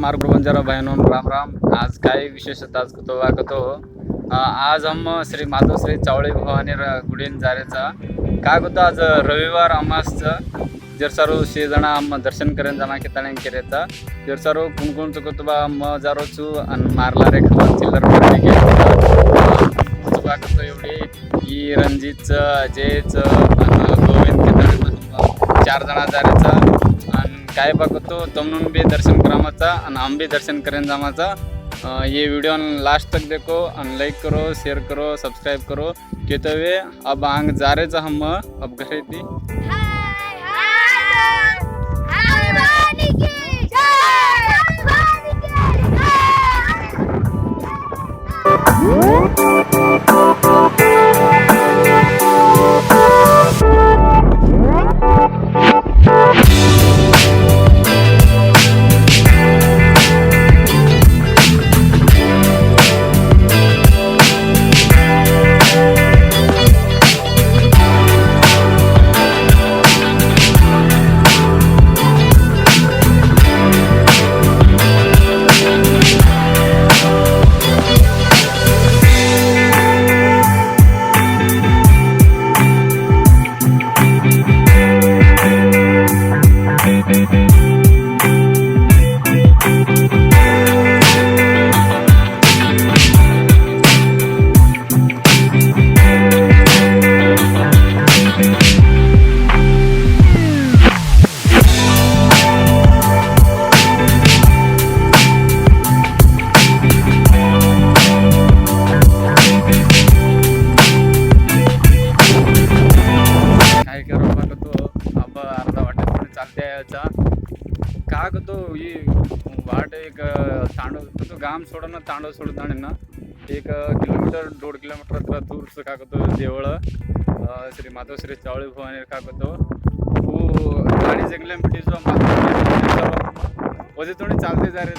मार्ग बंजारा बहनों राम राम। आज काय विशेषता आज कतो आज हम श्री माधव श्री चावळे भवानी गुडीन जारेचा काय होतं आज रविवार अमासचं जर सर्व 6 जण हम दर्शन करेन जमा केताने केरेता जर सर्व कुणकुण चुकतबा म जारोचू अन मारला रे खवा चिल्लर मारले के तुबा कतो एवढी ई रणजितचं अजयचं अन गोविंद केताने 4 जण जारेचा काय बघतो तुमनं भी दर्शन करामाचा आणि हम भी दर्शन करें जामाचा। ये वीडियो लास्ट तक देखो और लाइक करो, शेयर करो, सब्सक्राइब करो। कहते हुए अब आंग जा रहे हम अब घरे थी। का तो ये वाट एक तांडव तो गाम सोडून तांडव सोडून ना 1 किलोमीटर 1.5 किलोमीटर दूर से का तो देवळ श्री माधव श्री चावळे भवानी का तो वो गाड़ी जंगले में जो वो थोड़ी चलते जा रहे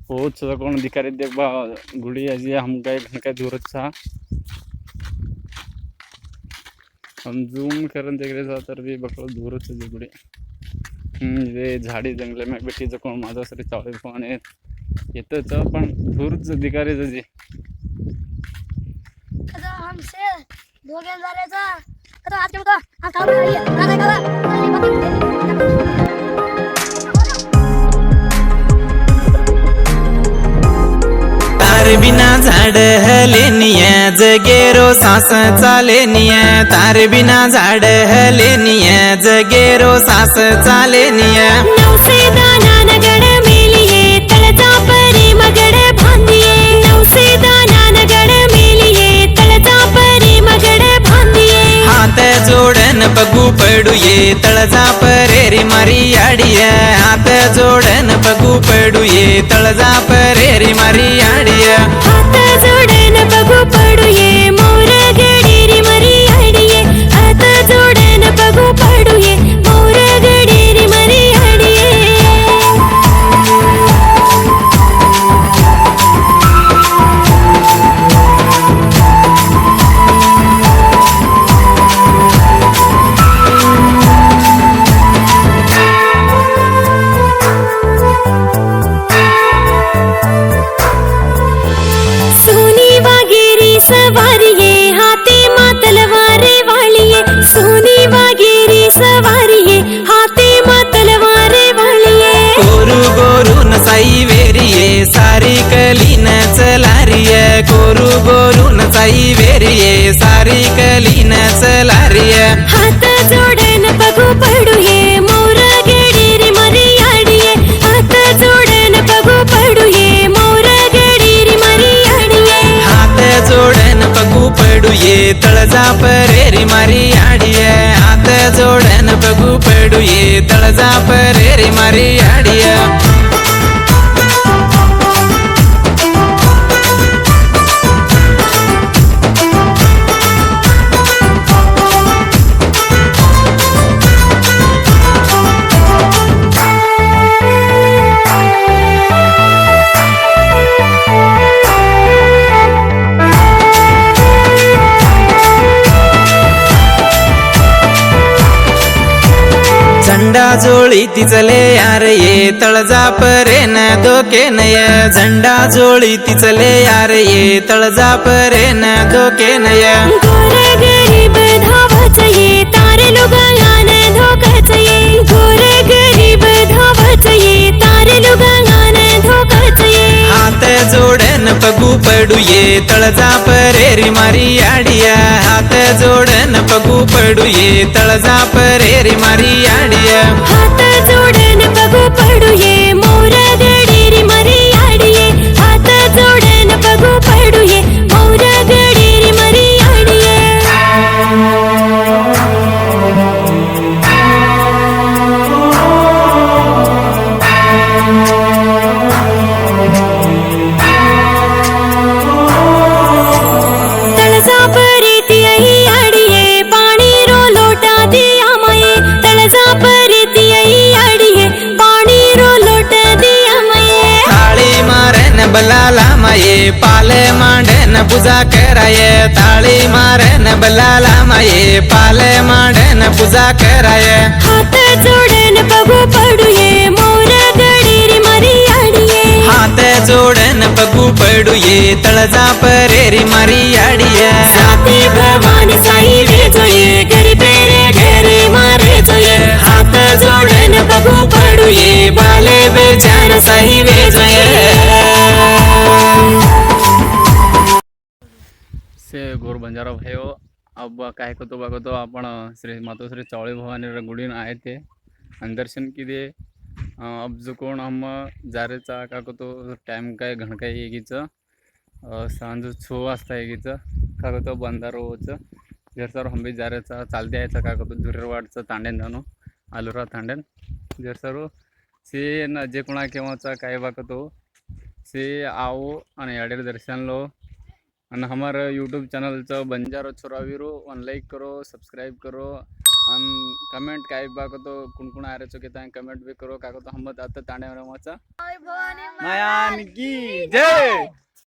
बहुत कौन दिखाई देख बा गुड़ी आज हम कहीं दूर हम जूम कर देख रहे तर भी बकड़ दूर से गुड़ी ये झाड़ी जंगले में बैठी जो कोण माधव श्री चावळे भवानी येतच पण दूर दिखा रहे जी हमसे दोघे जायचा आता आज केलं हम काम करिए आता करा तार बिना झाड हलेनिया जगेरो सास चालेनिया तार बिना झाड हलेनिया जगेरो सास चालेनिया नवसे दाना नगड मेलिये तळजा परी मगड भांदिये नवसे दाना नगड मेलिये तळजा परी मगड भांदिये हात जोडन बघू पडूये तळजा परेरी मारी आडिया हात जोडन बघू पडूये तळजा परेरी मारी आडिया हात जोडन बघू पडूये मोर गडीरी मरी आडिये हात जोडन बघू पडूये मोर गडीरी मरी आडिये परेरी मारी आडिया झंडा जोळी तिचले यार ये तळजा परेन धोकेन ये झंडा जोळी तिचले यार ये तळजा परेन धोकेन ये गोरे गरीब धावच ये तारे लुगांगान धोकच ये गोरे गरीब धावच ये तारे लुगांगान धोकच ये हात जोडन पगू पडू ये तळजा परेरी मारी आडिया हात जोडन पगू पडू ये तळजा परेरी मारी आडिया हात जोडन बघू पडू ये मोर गडीरी मरी आडिये हात जोडन बघू पडू ये मोर गडीरी मरी आडिये तळजा परीती आई आडिये पाणी रो लोटा दिया माये तळजा परीती आई आडिये पाणी रो लोटा दिया माये थाळी मारेन बलाला माये पाल मांडेन पूजा कराये थाळी मारेन बलाला माये पाल मांडेन पूजा कराये हात जोडन बघू पडू ये मोर गडीरी मरी आडिये हात जोडन पगू पडू ये तळजा परेरी मारी आडिया साती भवानी साई वेचोये घरी पेरे घरे मारे जोये हात जोडन पगू पडू ये बाले बेचार साई वेजोये से गोर बंजारा भयो अब काय करतो बघतो आपण श्री मातोश्री चौळे भवानी गुडीन आहे ते आणि दर्शन किती अब जो कोण हम जारेचा का करतो टाइम काय घण काय येगीच सांज 6 वाजता येगीच का करतो बंदारोचं जर सर हंबी जारेचा चालते यायचा का करतो दुरेरवाडचं तांड्यान जाणो आलुरा तांड्यान जर सर से न जे कोणा केव्हाचा काय बघतो से आओ आणि याडेर दर्शन लो અને हमारा यूट्यूब चैनल च बंजारो छोरावीरो वन लाइक करो सब्सक्राइब करो અને कमेंट काय बाको तो कुण आ रहे के तां कमेंट भी करो का तो हम आता तांडे माचा भवानी मायान की जय।